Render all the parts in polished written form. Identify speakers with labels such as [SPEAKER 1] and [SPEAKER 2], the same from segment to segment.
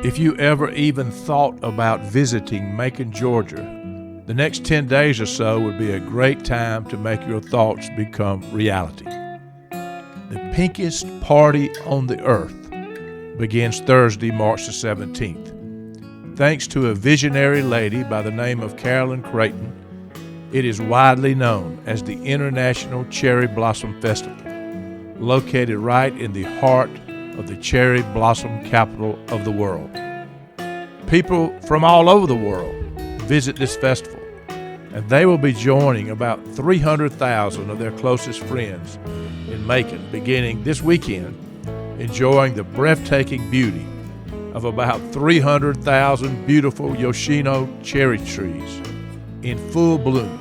[SPEAKER 1] If you ever even thought about visiting Macon, Georgia, the next 10 days or so would be a great time to make your thoughts become reality. The Pinkest Party on the Earth begins Thursday, March the 17th. Thanks to a visionary lady by the name of Carolyn Creighton, it is widely known as the International Cherry Blossom Festival, located right in the heart of the cherry blossom capital of the world. People from all over the world visit this festival, and they will be joining about 300,000 of their closest friends in Macon beginning this weekend, enjoying the breathtaking beauty of about 300,000 beautiful Yoshino cherry trees in full bloom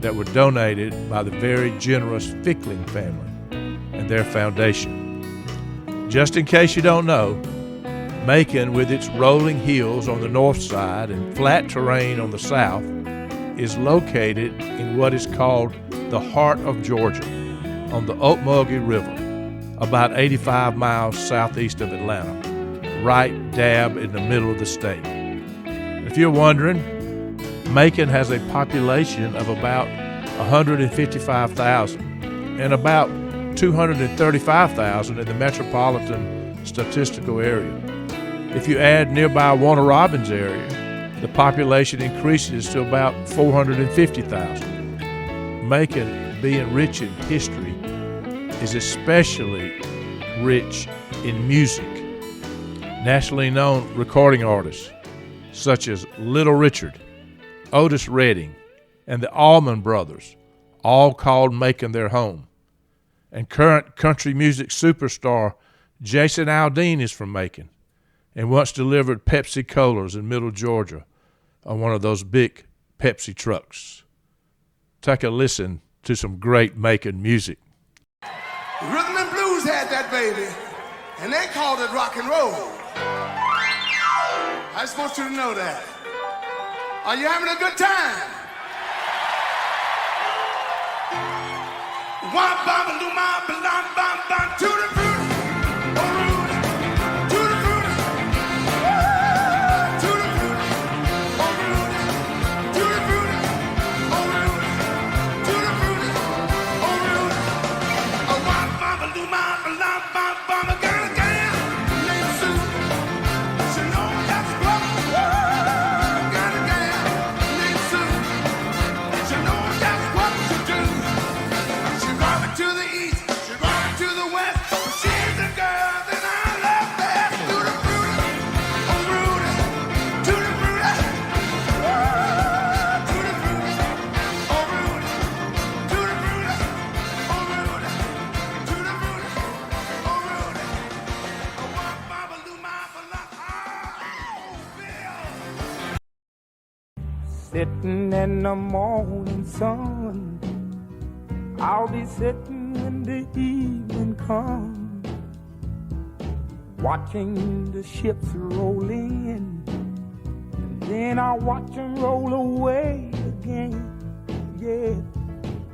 [SPEAKER 1] that were donated by the very generous Fickling family and their foundation. Just in case you don't know, Macon, with its rolling hills on the north side and flat terrain on the south, is located in what is called the heart of Georgia on the Ocmulgee River, about 85 miles southeast of Atlanta, right dab in the middle of the state. If you're wondering, Macon has a population of about 155,000 and about 235,000 in the metropolitan statistical area. If you add nearby Warner Robins area, the population increases to about 450,000. Macon, being rich in history, is especially rich in music. Nationally known recording artists such as Little Richard, Otis Redding, and the Allman Brothers all called Macon their home. And current country music superstar Jason Aldean is from Macon and once delivered Pepsi Colas in Middle Georgia on one of those big Pepsi trucks. Take a listen to some great Macon music.
[SPEAKER 2] Rhythm and blues had that baby, and they called it rock and roll. I just want you to know that. Are you having a good time? One bam, do my bam, bam, bam, to the fruit, oh Rudy, to the fruit, to the fruit, oh Rudy, to the fruit, oh Rudy, to the fruit, oh Rudy. Oh, one bam, do my bam, bam, bam, a girl, girl, named Sue. She know that's what, girl, named Sue. She know that's what to do. To the east, she's running to the west, but she's a girl that I love best. To the fruity, oh Rudy, to the fruity, oh, to the fruity, oh Rudy, to the fruity, oh Rudy, to the fruity, oh Rudy, oh Baba Lou Mama oh Bill.
[SPEAKER 3] Sitting in the morning sun, I'll be sitting when the evening comes, watching the ships roll in, and then I'll watch them roll away again. Yeah,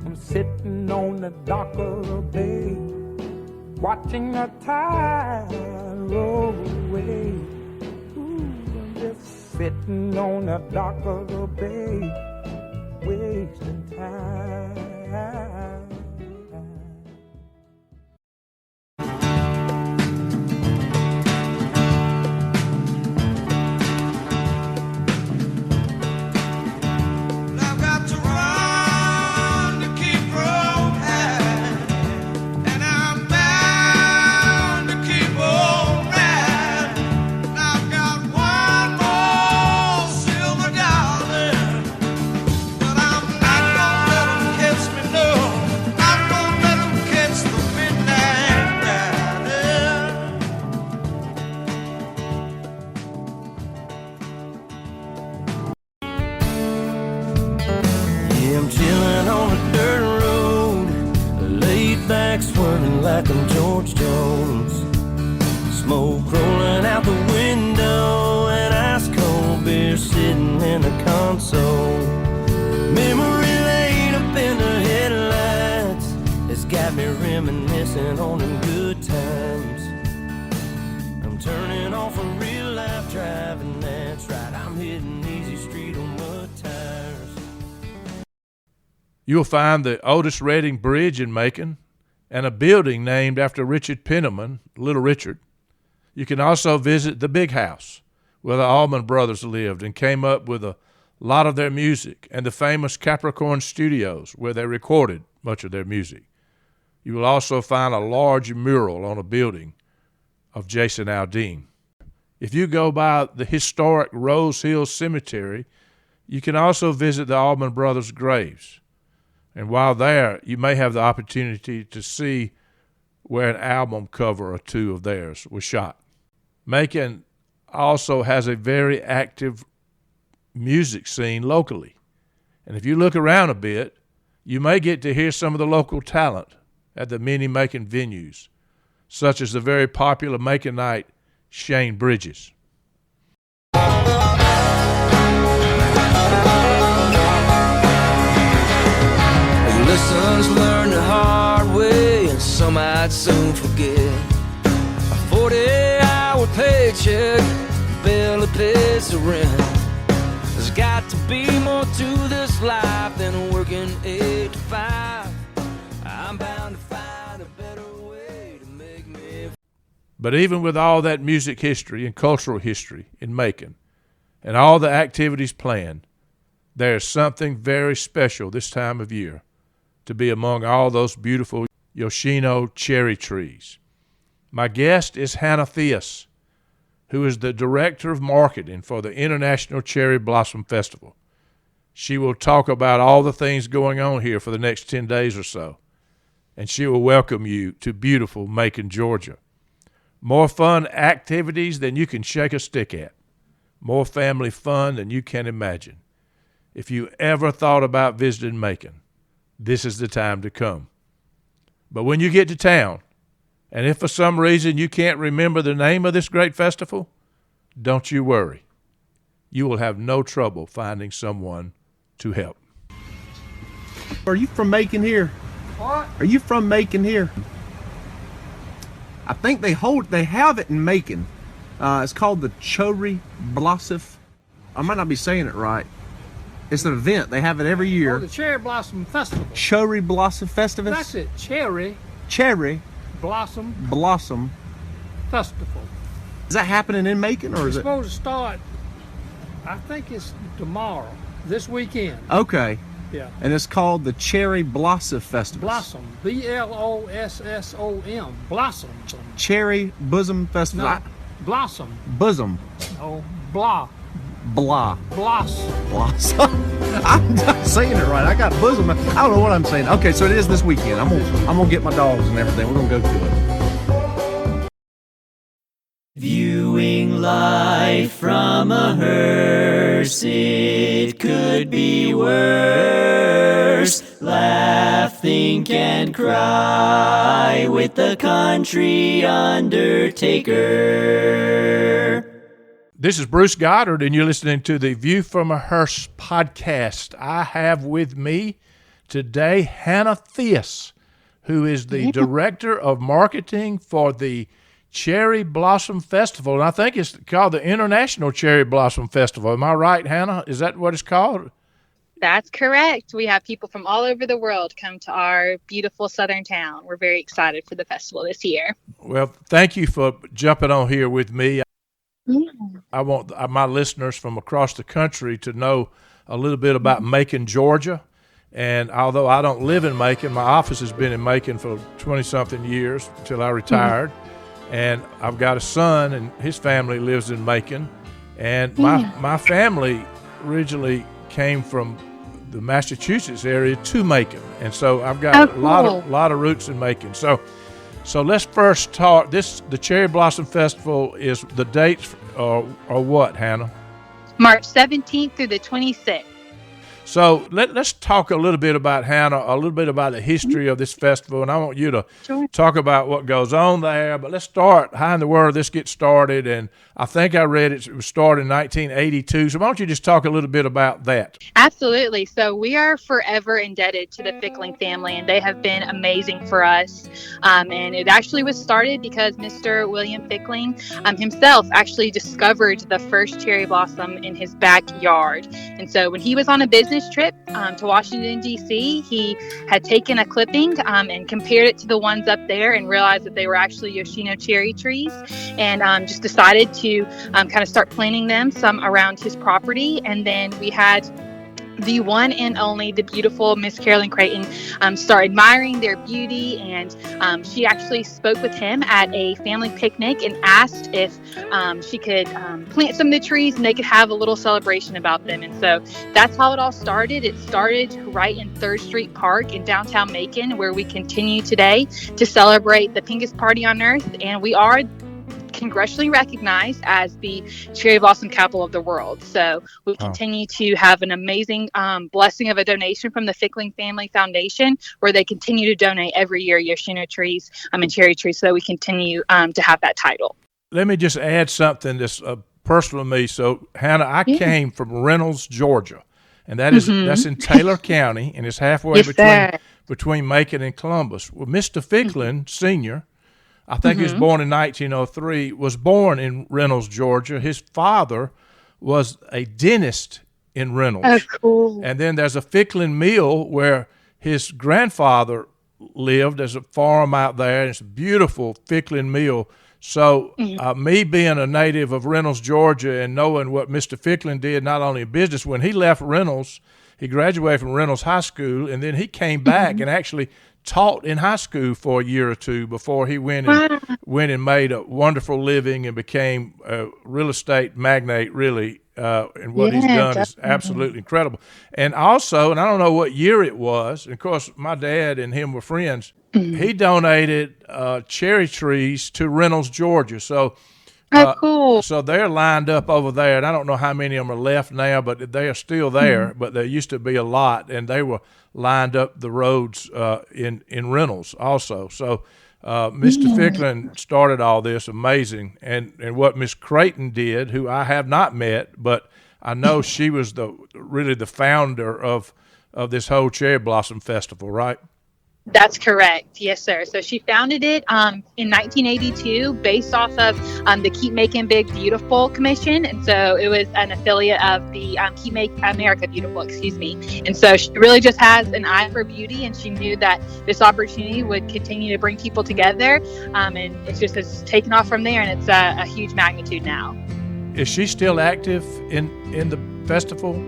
[SPEAKER 3] I'm sitting on the dock of the bay, watching the tide roll away. Ooh, I'm just sitting on the dock of the bay, wasting time.
[SPEAKER 4] Swirling like I'm George Jones, smoke rolling out the window, and ice cold beer sitting in the console. Memory lane up in the headlights has got me reminiscing on them good times. I'm turning off a real life
[SPEAKER 1] You'll find the Otis Redding Bridge in Macon and a building named after Richard Penniman, Little Richard. You can also visit the Big House, where the Allman Brothers lived and came up with a lot of their music, and the famous Capricorn Studios, where they recorded much of their music. You will also find a large mural on a building of Jason Aldean. If you go by the historic Rose Hill Cemetery, you can also visit the Allman Brothers' graves. And while there, you may have the opportunity to see where an album cover or two of theirs was shot. Macon also has a very active music scene locally. And if you look around a bit, you may get to hear some of the local talent at the many Macon venues, such as the very popular Maconite Shane Bridges.
[SPEAKER 4] Lessons learned the hard way, and some I'd soon forget. A 40-hour paycheck barely pays the rent. There's got to be more to this life than working 8 to 5. I'm bound to find a better way to make me.
[SPEAKER 1] But even with all that music history and cultural history in Macon and all the activities planned, there is something very special this time of year to be among all those beautiful Yoshino cherry trees. My guest is Hannah Theus, who is the Director of Marketing for the International Cherry Blossom Festival. She will talk about all the things going on here for the next 10 days or so, and she will welcome you to beautiful Macon, Georgia. More fun activities than you can shake a stick at. More family fun than you can imagine. If you ever thought about visiting Macon, this is the time to come. But when you get to town, and if for some reason you can't remember the name of this great festival, don't you worry. You will have no trouble finding someone to help.
[SPEAKER 5] Are you from Macon here?
[SPEAKER 3] What?
[SPEAKER 5] Are you from Macon here? I think they have it in Macon. It's called the Cherry Blossom. I might not be saying it right. It's an event. They have it every year.
[SPEAKER 3] Oh, the Cherry Blossom Festival.
[SPEAKER 5] Cherry Blossom Festival.
[SPEAKER 3] That's it. Cherry
[SPEAKER 5] Blossom
[SPEAKER 3] Festival.
[SPEAKER 5] Is that happening in Macon, or
[SPEAKER 3] It's
[SPEAKER 5] is it?
[SPEAKER 3] supposed to start, I think it's tomorrow, this weekend.
[SPEAKER 5] Okay.
[SPEAKER 3] Yeah.
[SPEAKER 5] And it's called the Cherry Blossom Festival.
[SPEAKER 3] Blossom. Blossom. Blossom.
[SPEAKER 5] Cherry Bosom Festival.
[SPEAKER 3] No. Blossom.
[SPEAKER 5] Bosom.
[SPEAKER 3] Oh, blah.
[SPEAKER 5] Blah.
[SPEAKER 3] Blossom.
[SPEAKER 5] Blossom. I'm not saying it right. I got bosom. I don't know what I'm saying. Okay, so it is this weekend. I'm gonna get my dogs and everything. We're gonna go to it.
[SPEAKER 6] Viewing life from a hearse, it could be worse. Laugh, think, and cry with the country undertaker.
[SPEAKER 1] This is Bruce Goddard, and you're listening to the View from a Hearse podcast. I have with me today Hannah Theus, who is the Director of Marketing for the Cherry Blossom Festival. And I think it's called the International Cherry Blossom Festival. Am I right, Hannah? Is that what it's called?
[SPEAKER 7] That's correct. We have people from all over the world come to our beautiful southern town. We're very excited for the festival this year.
[SPEAKER 1] Well, thank you for jumping on here with me.
[SPEAKER 7] Yeah.
[SPEAKER 1] I want my listeners from across the country to know a little bit about Macon, Georgia. And although I don't live in Macon, my office has been in Macon for 20-something years until I retired. And I've got a son, and his family lives in Macon. And my family originally came from the Massachusetts area to Macon. And so I've got a lot of roots in Macon. So let's first talk. The Cherry Blossom Festival is the dates are what, Hannah?
[SPEAKER 7] March 17th through the 26th.
[SPEAKER 1] So let's talk a little bit about, Hannah, a little bit about the history of this festival, and I want you to talk about what goes on there. But let's start, how in the world this gets started, and I think I read it was started in 1982. So why don't you just talk a little bit about that?
[SPEAKER 7] Absolutely. So we are forever indebted to the Fickling family, and they have been amazing for us. And it actually was started because Mr. William Fickling himself actually discovered the first cherry blossom in his backyard. And so when he was on a business business trip to Washington, D.C., he had taken a clipping and compared it to the ones up there and realized that they were actually Yoshino cherry trees, and just decided to kind of start planting them some around his property. And then we had the one and only, the beautiful Miss Carolyn Creighton start admiring their beauty, and she actually spoke with him at a family picnic and asked if she could plant some of the trees and they could have a little celebration about them. And so that's how it all started. It started right in 3rd Street Park in downtown Macon, where we continue today to celebrate the pinkest party on earth, and we are congressionally recognized as the cherry blossom capital of the world. So we continue to have an amazing blessing of a donation from the Fickling Family Foundation, where they continue to donate every year Yoshino trees and cherry trees, so that we continue to have that title.
[SPEAKER 1] Let me just add something that's personal to me. So, Hannah, I came from Reynolds, Georgia, and that's in Taylor County, and it's halfway between Macon and Columbus. Well, Mr. Fickling, Sr., I think he was born in 1903, was born in Reynolds, Georgia. His father was a dentist in Reynolds.
[SPEAKER 7] Oh, cool.
[SPEAKER 1] And then there's a Fickling Mill where his grandfather lived. There's a farm out there, and it's a beautiful Fickling Mill. So me being a native of Reynolds, Georgia, and knowing what Mr. Fickling did, not only in business, when he left Reynolds, he graduated from Reynolds High School, and then he came back and actually taught in high school for a year or two before he went and made a wonderful living and became a real estate magnate, really. And what he's done is absolutely incredible. And also, and I don't know what year it was, and of course, my dad and him were friends, he donated cherry trees to Reynolds, Georgia. So,
[SPEAKER 7] cool.
[SPEAKER 1] So they're lined up over there, and I don't know how many of them are left now, but they are still there. But there used to be a lot, and they were lined up the roads in Reynolds also. So Mr. Fickling started all this, amazing. And what Miss Creighton did, who I have not met, but I know she was really the founder of this whole Cherry Blossom Festival, right?
[SPEAKER 7] That's correct. Yes, sir. So she founded it in 1982 based off of the Keep Making Big Beautiful Commission. And so it was an affiliate of the Keep Make America Beautiful, And so she really just has an eye for beauty, and she knew that this opportunity would continue to bring people together. And it's taken off from there, and it's a huge magnitude now.
[SPEAKER 1] Is she still active in the festival?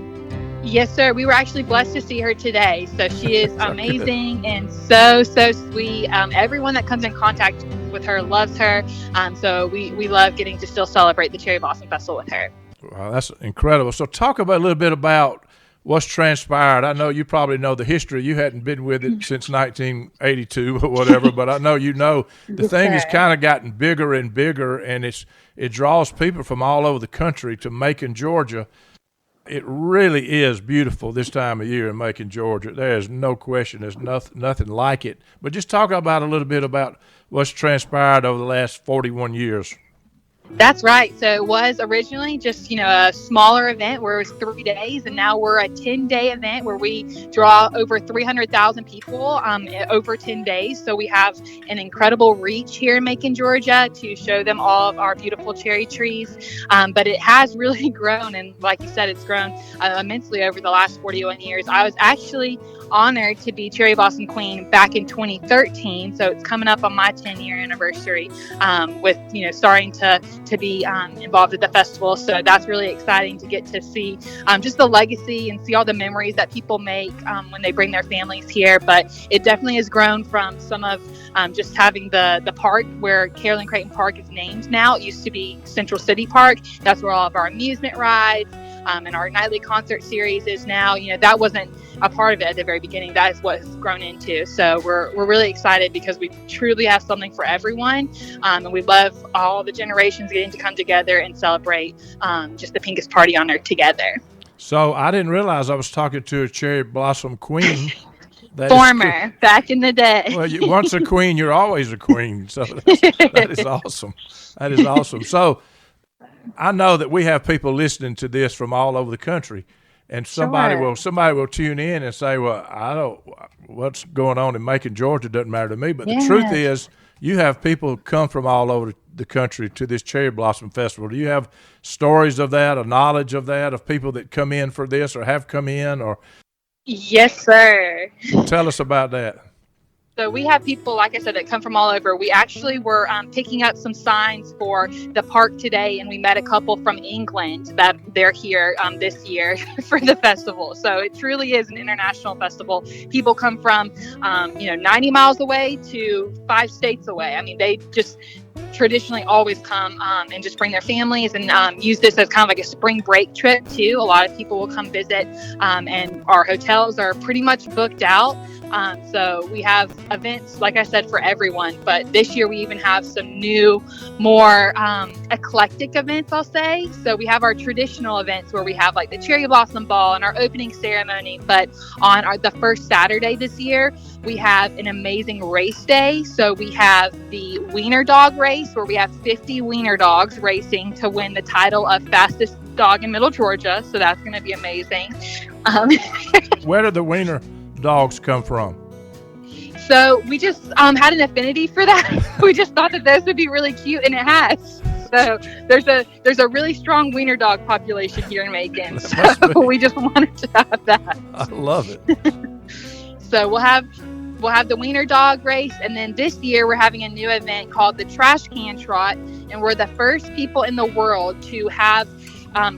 [SPEAKER 7] Yes, sir. We were actually blessed to see her today. So she is amazing and so sweet. Everyone that comes in contact with her loves her. So we love getting to still celebrate the Cherry Blossom Festival with her.
[SPEAKER 1] Wow, that's incredible. So talk about a little bit about what's transpired. I know you probably know the history. You hadn't been with it since 1982 or whatever, but I know the thing has kind of gotten bigger and bigger, and it draws people from all over the country to Macon, Georgia. It really is beautiful this time of year in Macon, Georgia. There is no question. There's nothing like it. But just talk about a little bit about what's transpired over the last 41 years.
[SPEAKER 7] That's right. So it was originally just, a smaller event where it was 3 days, and now we're a 10-day event where we draw over 300,000 people over 10 days. So we have an incredible reach here in Macon, Georgia, to show them all of our beautiful cherry trees. But it has really grown, and like you said, it's grown immensely over the last 41 years. I was actually honored to be Cherry Blossom Queen back in 2013, so it's coming up on my 10-year anniversary with starting to be involved at the festival. So that's really exciting to get to see just the legacy and see all the memories that people make when they bring their families here. But it definitely has grown from some of just having the park where Carolyn Creighton Park is named now. It used to be Central City Park. That's where all of our amusement rides and our nightly concert series is now. That wasn't a part of it at the very beginning. That is what has grown into. So we're really excited because we truly have something for everyone, and we love all the generations getting to come together and celebrate just the pinkest party on earth together.
[SPEAKER 1] So I didn't realize I was talking to a Cherry Blossom Queen.
[SPEAKER 7] Former, back in the day.
[SPEAKER 1] Well, once a queen, you're always a queen. So that is awesome. That is awesome. So I know that we have people listening to this from all over the country, and somebody will tune in and say, "Well, I don't. What's going on in Macon, Georgia doesn't matter to me." But the truth is, you have people come from all over the country to this Cherry Blossom Festival. Do you have stories of that, or knowledge of that, of people that come in for this or have come in, or
[SPEAKER 7] Yes, sir.
[SPEAKER 1] Tell us about that.
[SPEAKER 7] So we have people, like I said, that come from all over. We actually were picking up some signs for the park today, and we met a couple from England that they're here this year for the festival. So it truly is an international festival. People come from, 90 miles away to 5 states away. I mean, they just traditionally always come and just bring their families and use this as kind of like a spring break trip too. A lot of people will come visit, and our hotels are pretty much booked out. So we have events, like I said, for everyone. But this year we even have some new, more eclectic events, I'll say. So we have our traditional events where we have like the cherry blossom ball and our opening ceremony. But on the first Saturday this year, we have an amazing race day. So we have the wiener dog race where we have 50 wiener dogs racing to win the title of fastest dog in Middle Georgia. So that's going to be amazing.
[SPEAKER 1] Where did the wiener dogs come from?
[SPEAKER 7] So we just had an affinity for that. We just thought that those would be really cute, and it has. So there's a really strong wiener dog population here in Macon. So we just wanted to have that.
[SPEAKER 1] I love it.
[SPEAKER 7] So we'll have the wiener dog race, and then this year we're having a new event called the Trash Can Trot, and we're the first people in the world to have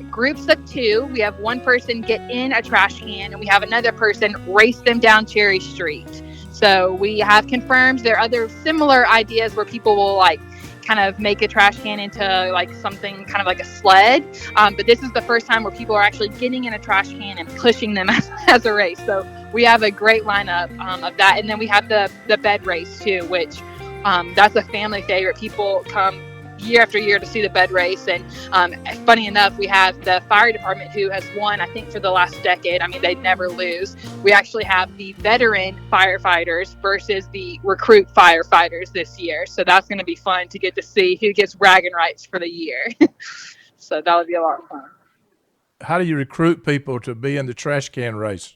[SPEAKER 7] groups of 2. We have one person get in a trash can, and we have another person race them down Cherry Street. So we have confirmed there are other similar ideas where people will like kind of make a trash can into like something kind of like a sled. But this is the first time where people are actually getting in a trash can and pushing them as a race. So we have a great lineup of that. And then we have the bed race too, which that's a family favorite. People come year after year to see the bed race. And funny enough, we have the fire department who has won, I think, for the last decade. I mean, they never lose. We actually have the veteran firefighters versus the recruit firefighters this year. So that's going to be fun to get to see who gets bragging rights for the year. So that would be a lot of fun.
[SPEAKER 1] How do you recruit people to be in the trash can race?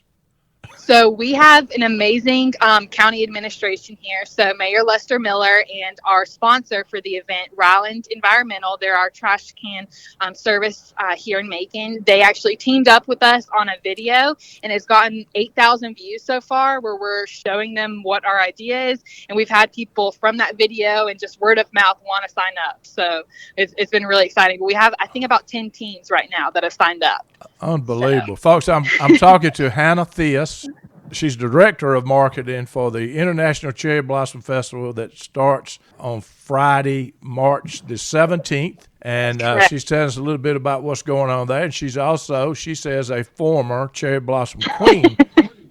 [SPEAKER 7] So we have an amazing county administration here. So Mayor Lester Miller and our sponsor for the event, Ryland Environmental, they're our trash can service here in Macon. They actually teamed up with us on a video, and it's gotten 8,000 views so far, where we're showing them what our idea is. And we've had people from that video and just word of mouth want to sign up. So it's been really exciting. We have, I think, about 10 teams right now that have signed up.
[SPEAKER 1] Unbelievable. Folks, I'm talking to Hannah Theus. She's the director of marketing for the International Cherry Blossom Festival that starts on Friday, March the 17th. And she's telling us a little bit about what's going on there. And she's also, she says, a former cherry blossom queen.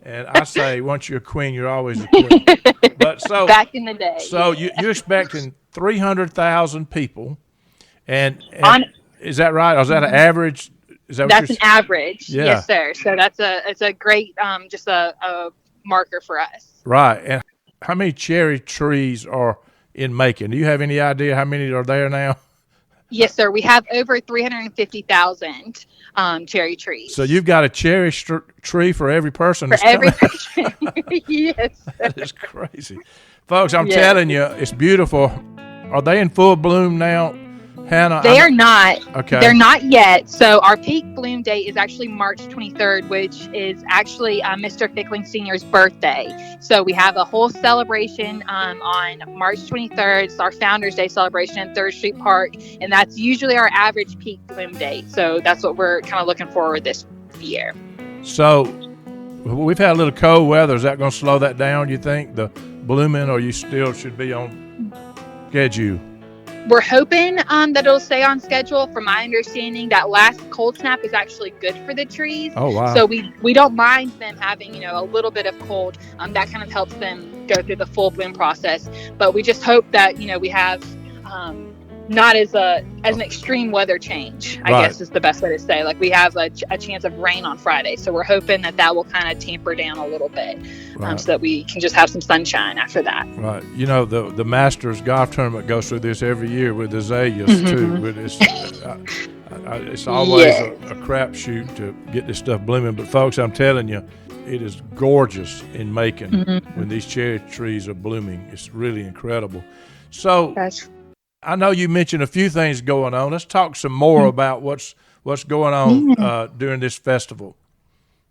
[SPEAKER 1] And I say, once you're a queen, you're always a queen. But so
[SPEAKER 7] back in the day.
[SPEAKER 1] So you're expecting 300,000 people. And is that right? Or is that an average?
[SPEAKER 7] That's an average.
[SPEAKER 1] Yeah.
[SPEAKER 7] Yes, sir. So it's a great just a marker for us.
[SPEAKER 1] Right. And how many cherry trees are in Macon? Do you have any idea how many are there now?
[SPEAKER 7] Yes, sir. We have over 350,000 cherry trees.
[SPEAKER 1] So you've got a cherry tree for every person.
[SPEAKER 7] For every person. Yes.
[SPEAKER 1] That is crazy. Folks, I'm telling you, it's beautiful. Are they in full bloom now? Hannah,
[SPEAKER 7] they are not.
[SPEAKER 1] Okay.
[SPEAKER 7] They're not yet. So our peak bloom date is actually March 23rd, which is actually Mr. Fickling Sr.'s birthday. So we have a whole celebration on March 23rd. It's our Founders Day celebration in 3rd Street Park, and that's usually our average peak bloom date. So that's what we're kind of looking forward this year.
[SPEAKER 1] So we've had a little cold weather. Is that going to slow that down, you think, the blooming, or you still should be on schedule?
[SPEAKER 7] We're hoping that it'll stay on schedule. From my understanding, that last cold snap is actually good for the trees.
[SPEAKER 1] Oh, wow.
[SPEAKER 7] So we don't mind them having, a little bit of cold. That kind of helps them go through the full bloom process. But we just hope that, we have not as an extreme weather change, I guess is the best way to say. Like, we have a chance of rain on Friday. So we're hoping that will kind of tamper down a little bit so that we can just have some sunshine after that.
[SPEAKER 1] Right. The Masters golf tournament goes through this every year with azaleas, too. But it's always a crapshoot to get this stuff blooming. But, folks, I'm telling you, it is gorgeous in Macon when these cherry trees are blooming. It's really incredible. So I know you mentioned a few things going on. Let's talk some more about what's going on during this festival.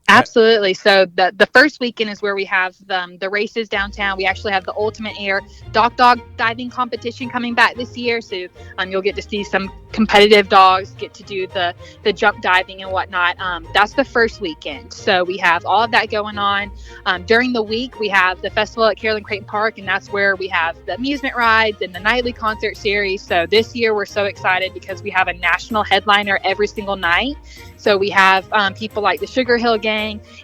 [SPEAKER 7] Absolutely. So the first weekend is where we have the races downtown. We actually have the Ultimate Air dog diving competition coming back this year. So you'll get to see some competitive dogs get to do the jump diving and whatnot. That's the first weekend. So we have all of that going on. During the week, we have the festival at Carolyn Creighton Park, and that's where we have the amusement rides and the nightly concert series. So this year we're so excited because we have a national headliner every single night. So we have people like the Sugar Hill Gang,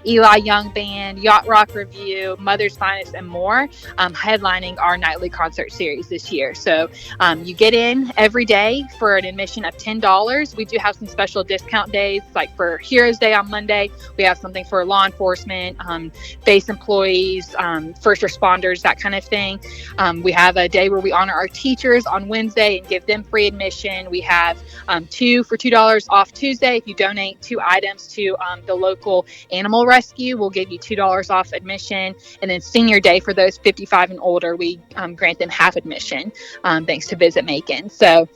[SPEAKER 7] Eli Young Band, Yacht Rock Review, Mother's Finest, and more headlining our nightly concert series this year. So you get in every day for an admission of $10. We do have some special discount days, like for Heroes Day on Monday. We have something for law enforcement, base employees, first responders, that kind of thing. We have a day where we honor our teachers on Wednesday and give them free admission. We have two for $2 off Tuesday. If you donate 2 items to the local animal rescue, we'll give you $2 off admission. And then senior day for those 55 and older, we grant them half admission thanks to Visit Macon. So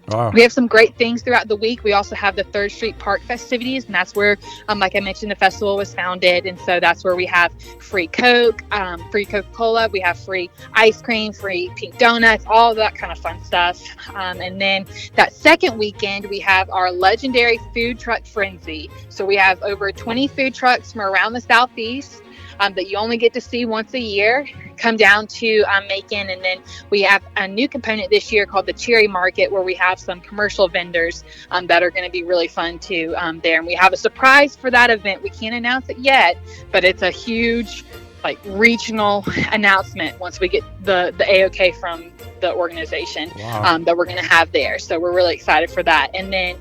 [SPEAKER 1] wow.
[SPEAKER 7] We have some great things throughout the week. We also have the 3rd Street Park festivities, and that's where, like I mentioned, the festival was founded. And so that's where we have free Coke, free Coca-Cola. We have free ice cream, free pink donuts, all that kind of fun stuff. And then that second weekend, we have our legendary food truck frenzy. So we have over 20 food trucks from around the Southeast that you only get to see once a year come down to Macon. And then we have a new component this year called the Cherry Market, where we have some commercial vendors that are going to be really fun too there. And we have a surprise for that event. We can't announce it yet, but it's a huge regional announcement once we get the A-OK from the organization.
[SPEAKER 1] Wow.
[SPEAKER 7] That we're going to have there. So we're really excited for that. And then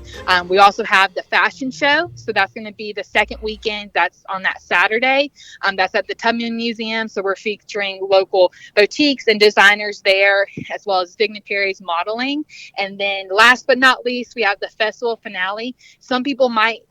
[SPEAKER 7] we also have the fashion show. So that's going to be the second weekend. That's on that Saturday. That's at the Tubman Museum. So we're featuring local boutiques and designers there, as well as dignitaries modeling. And then last but not least, we have the festival finale. Some people might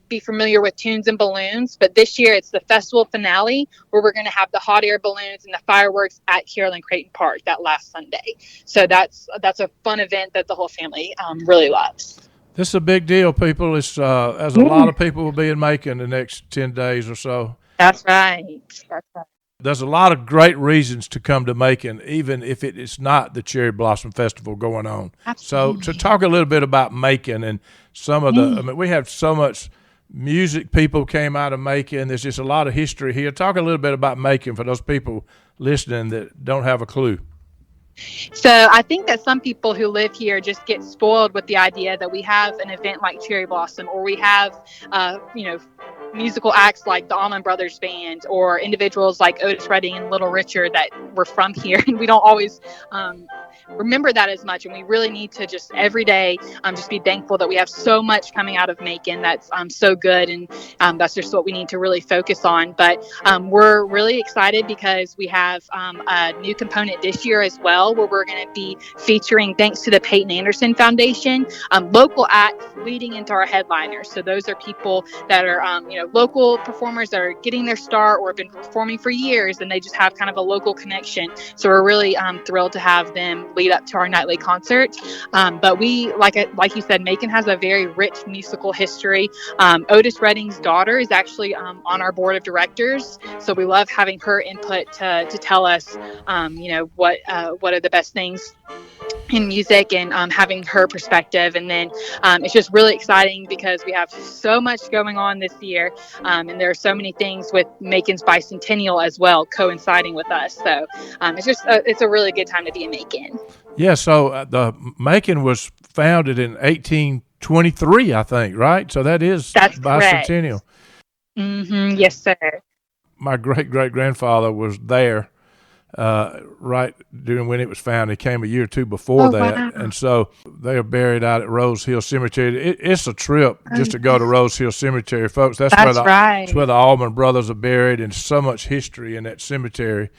[SPEAKER 7] be familiar with Tunes and Balloons, but this year it's the festival finale, where we're going to have the hot air balloons and the fireworks at Carolyn Creighton Park that last Sunday. So that's a fun event that the whole family really loves.
[SPEAKER 1] This is a big deal, people. It's as a lot of people will be in Macon the next 10 days or so.
[SPEAKER 7] That's right. That's right.
[SPEAKER 1] There's a lot of great reasons to come to Macon, even if it is not the Cherry Blossom Festival going on.
[SPEAKER 7] Absolutely.
[SPEAKER 1] So to talk a little bit about Macon and some of the, I mean, we have so much music people came out of Macon. There's just a lot of history here. Talk a little bit about Macon for those people listening that don't have a clue.
[SPEAKER 7] So I think that some people who live here just get spoiled with the idea that we have an event like Cherry Blossom, or we have, musical acts like the Allman Brothers Band, or individuals like Otis Redding and Little Richard that were from here. And we don't always remember that as much. And we really need to just every day just be thankful that we have so much coming out of Macon that's so good. And that's just what we need to really focus on. But we're really excited because we have a new component this year as well, where we're going to be featuring, thanks to the Peyton Anderson Foundation, local acts leading into our headliners. So those are people that are, local performers that are getting their start or have been performing for years, and they just have kind of a local connection. So we're really thrilled to have them lead up to our nightly concert. But we, like you said, Macon has a very rich musical history. Otis Redding's daughter is actually on our board of directors. So we love having her input to tell us, what are the best things in music, and having her perspective. And then it's just really exciting because we have so much going on this year, and there are so many things with Macon's bicentennial as well coinciding with us. So it's a really good time to be in Macon.
[SPEAKER 1] Yeah, so the Macon was founded in 1823, I think, right? So that's bicentennial.
[SPEAKER 7] Mm-hmm. Yes, sir.
[SPEAKER 1] My great-great-grandfather was there right during when it was founded. He came a year or two before that. Wow. And so they are buried out at Rose Hill Cemetery. It's a trip just to go to Rose Hill Cemetery, folks. That's where the Allman Brothers are buried, and so much history in that cemetery.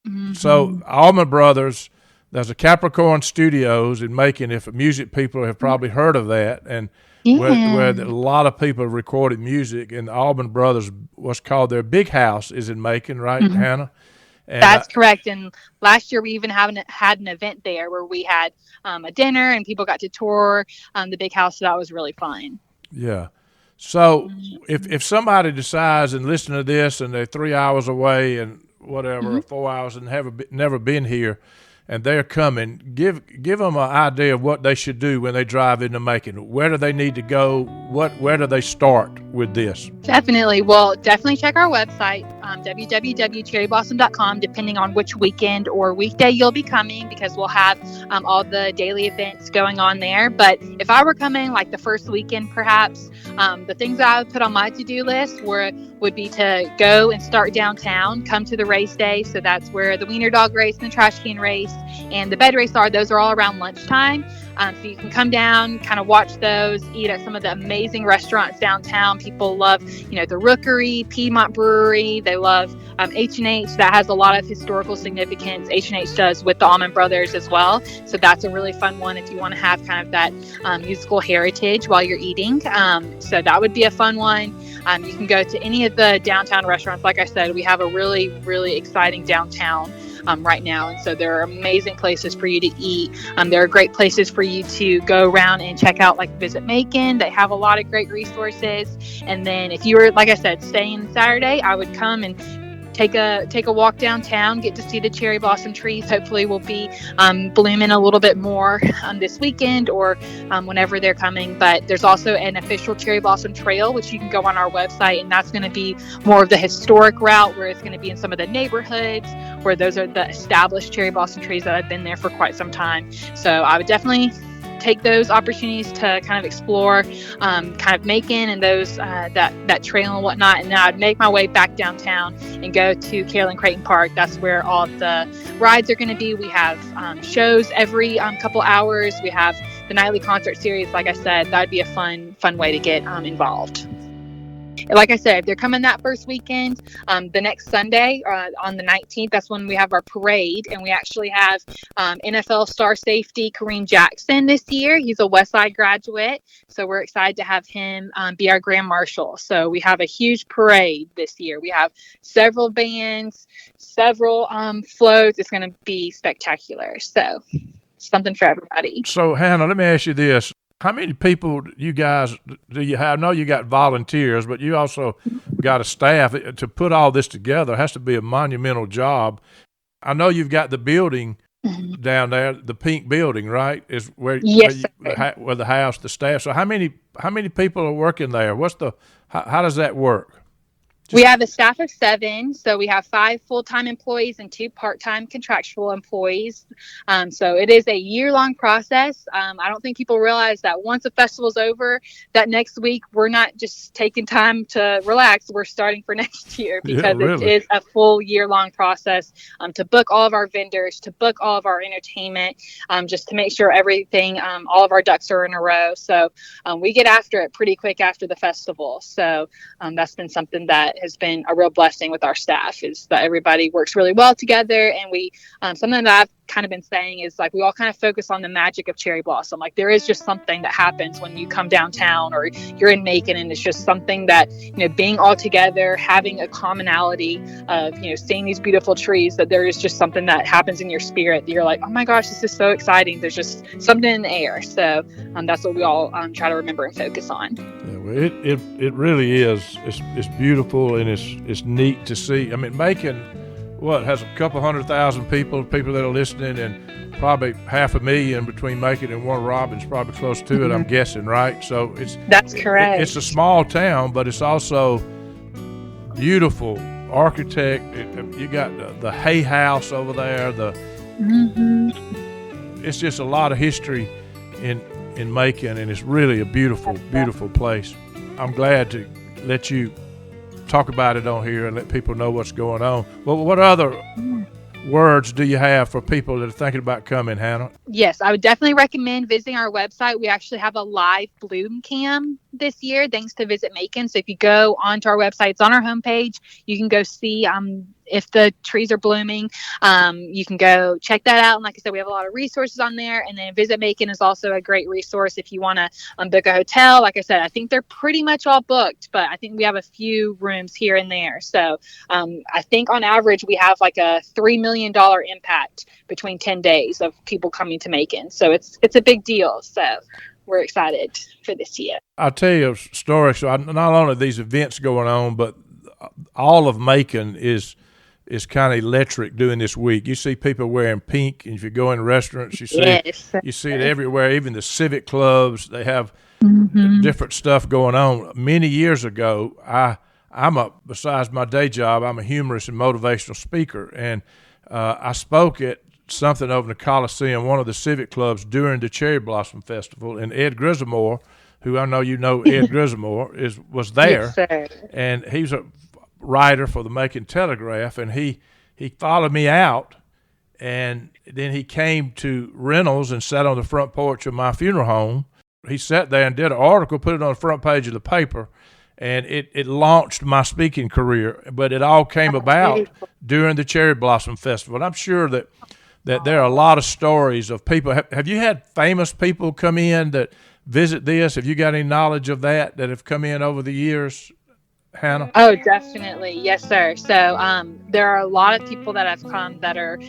[SPEAKER 1] Mm-hmm. So Allman Brothers, there's a Capricorn Studios in Macon, if music people have probably heard of that, and where a lot of people have recorded music. And the Allman Brothers, what's called their big house is in Macon, right, mm-hmm. Hannah? And
[SPEAKER 7] that's correct. And last year we even had an event there where we had a dinner and people got to tour the big house. So that was really fun.
[SPEAKER 1] Yeah. So if somebody decides and listen to this and they're 3 hours away and whatever, or 4 hours and never been here, and they're coming, give them an idea of what they should do when they drive into Macon. Where do they need to go? Where do they start with this?
[SPEAKER 7] Definitely. Well, definitely check our website, www.cherryblossom.com, depending on which weekend or weekday you'll be coming, because we'll have all the daily events going on there. But if I were coming like the first weekend, perhaps, the things that I would put on my to-do list would be to go and start downtown, come to the race day. So that's where the wiener dog race and the trash can race and the bed race are. Those are all around lunchtime. So you can come down, kind of watch those, eat at some of the amazing restaurants downtown. People love, the Rookery, Piedmont Brewery. They love H&H. That has a lot of historical significance. H&H does with the Allman Brothers as well. So that's a really fun one if you want to have kind of that musical heritage while you're eating. So that would be a fun one. You can go to any of the downtown restaurants. Like I said, we have a really, really exciting downtown right now. And so there are amazing places for you to eat. There are great places for you to go around and check out, like Visit Macon. They have a lot of great resources. And then if you were, like I said, staying Saturday, I would come and take a walk downtown, get to see the cherry blossom trees. Hopefully will be blooming a little bit more this weekend or whenever they're coming. But there's also an official cherry blossom trail, which you can go on our website, and that's going to be more of the historic route, where it's going to be in some of the neighborhoods where those are the established cherry blossom trees that have been there for quite some time. So I would definitely take those opportunities to kind of explore kind of Macon and those that trail and whatnot. And then I'd make my way back downtown and go to Carolyn Creighton Park. That's where all of the rides are going to be. We have shows every couple hours. We have the nightly concert series. Like I said, that'd be a fun way to get involved. Like I said, if they're coming that first weekend, the next Sunday on the 19th, that's when we have our parade. And we actually have NFL star safety Kareem Jackson this year. He's a Westside graduate. So we're excited to have him be our grand marshal. So we have a huge parade this year. We have several bands, several floats. It's going to be spectacular. So something for everybody.
[SPEAKER 1] So, Hannah, let me ask you this. How many people you guys do you have? I know you got volunteers, but you also got a staff. To put all this together has to be a monumental job. I know you've got the building down there, the pink building, right? Is where the house, the staff. So how many people are working there? How does that work?
[SPEAKER 7] We have a staff of 7, so we have 5 full-time employees and 2 part-time contractual employees. So it is a year-long process. I don't think people realize that once the festival's over, that next week we're not just taking time to relax. We're starting for next year, because it is a full year-long process to book all of our vendors, to book all of our entertainment, just to make sure everything, all of our ducks are in a row. So we get after it pretty quick after the festival. So that's been something that has been a real blessing with our staff, is that everybody works really well together. And we, something that I've kind of been saying is, like, we all kind of focus on the magic of cherry blossom. Like, there is just something that happens when you come downtown or you're in Macon, and it's just something that, being all together, having a commonality of, seeing these beautiful trees, that there is just something that happens in your spirit that you're like, oh my gosh, this is so exciting. There's just something in the air. So that's what we all try to remember and focus on.
[SPEAKER 1] Yeah, well, it really is. It's beautiful, and it's neat to see. I mean, Macon, has a couple 100,000 people that are listening, and probably 500,000 between Macon and Warner Robins, probably close to it, I'm guessing, right? So
[SPEAKER 7] that's correct.
[SPEAKER 1] It's a small town, but it's also beautiful architect. You got the Hay House over there. It's just a lot of history in Macon, and it's really a beautiful place. I'm glad to let you talk about it on here and let people know what's going on. Well, what other words do you have for people that are thinking about coming, Hannah?
[SPEAKER 7] Yes, I would definitely recommend visiting our website. We actually have a live bloom cam this year, thanks to Visit Macon. So if you go onto our website, it's on our homepage. You can go see if the trees are blooming. You can go check that out. And like I said, we have a lot of resources on there. And then Visit Macon is also a great resource if you want to book a hotel. Like I said, I think they're pretty much all booked, but I think we have a few rooms here and there. So I think on average, we have like a $3 million impact between 10 days of people coming to Macon. So it's a big deal. So we're excited for this year.
[SPEAKER 1] I'll tell you a story. So not only these events going on, but all of Macon is kind of electric during this week. You see people wearing pink, and if you go in restaurants, you see it everywhere. Even the civic clubs, they have different stuff going on. Many years ago, besides my day job, I'm a humorist and motivational speaker, and I spoke at something over in the Coliseum, one of the civic clubs, during the Cherry Blossom Festival, and Ed Grisomore, who I know you know, Ed Grisomore, was there, and he's a writer for the Macon Telegraph, and he followed me out, and then he came to Reynolds and sat on the front porch of my funeral home. He sat there and did an article, put it on the front page of the paper, and it launched my speaking career. But it all came about during the Cherry Blossom Festival. And I'm sure that there are a lot of stories of people. Have you had famous people come in that visit this? Have you got any knowledge of that have come in over the years, Hannah?
[SPEAKER 7] Oh, definitely. Yes, sir. So there are a lot of people that have come that are,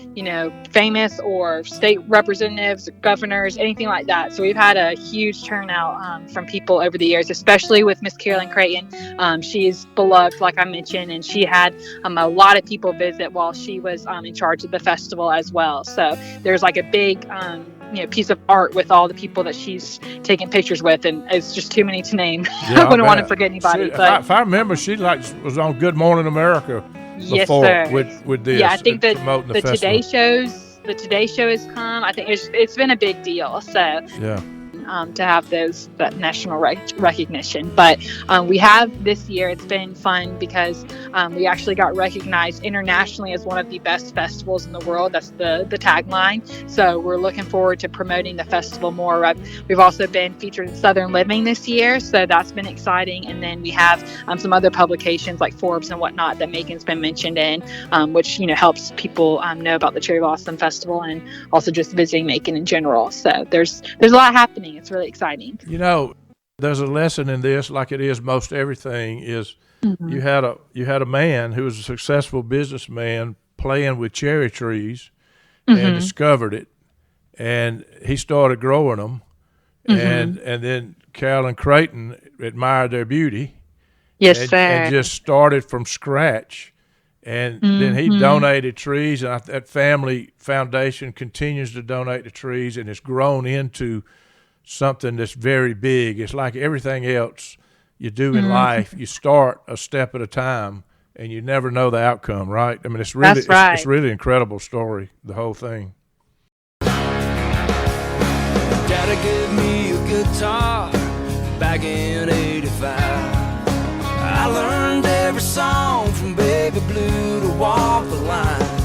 [SPEAKER 7] famous or state representatives, governors, anything like that. So we've had a huge turnout from people over the years, especially with Miss Carolyn Creighton. She's beloved, like I mentioned, and she had a lot of people visit while she was in charge of the festival as well. So there's like a big piece of art with all the people that she's taking pictures with, and it's just too many to name.
[SPEAKER 1] Yeah,
[SPEAKER 7] I wouldn't want to forget anybody.
[SPEAKER 1] If I remember, she was on Good Morning America before.
[SPEAKER 7] Yes, sir.
[SPEAKER 1] With this.
[SPEAKER 7] Yeah, I think that
[SPEAKER 1] the
[SPEAKER 7] Today Show has come. I think it's been a big deal. So
[SPEAKER 1] yeah.
[SPEAKER 7] To have that national recognition. But we have this year, it's been fun because we actually got recognized internationally as one of the best festivals in the world. That's the tagline. So we're looking forward to promoting the festival more. We've also been featured in Southern Living this year, so that's been exciting. And then we have some other publications like Forbes and whatnot that Macon's been mentioned in, which helps people know about the Cherry Blossom Festival and also just visiting Macon in general. So there's a lot happening. It's really exciting.
[SPEAKER 1] There's a lesson in this, like it is most everything, is you had a man who was a successful businessman playing with cherry trees and discovered it, and he started growing them, and then Carolyn Creighton admired their beauty, and just started from scratch, and then he donated trees, and that family foundation continues to donate the trees, and it's grown into something that's very big. It's like everything else you do in life. You start a step at a time, and you never know the outcome, right? I mean, it's really it's really incredible story, the whole thing.
[SPEAKER 4] Daddy gave me a guitar back in '85. I learned every song from Baby Blue to Walk the Line.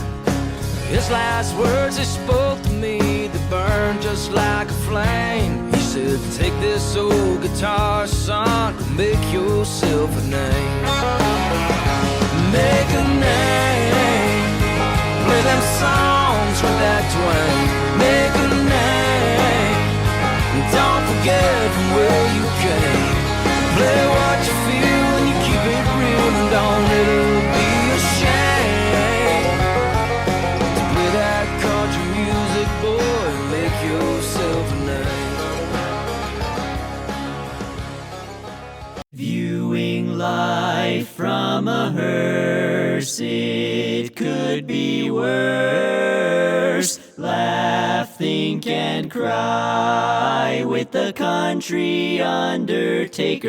[SPEAKER 4] His last words he spoke to me, they burned just like a flame. He said, take this old guitar, son, and make yourself a name. Make a name, play them songs with that twang. Make a name, and don't forget from where you came. Play what you feel and you keep it real, and don't let it be ashamed. Play that country music, boy, and make yourself a name.
[SPEAKER 6] Viewing life from a hearse, it could be worse. Laugh, think, and cry with the country undertaker.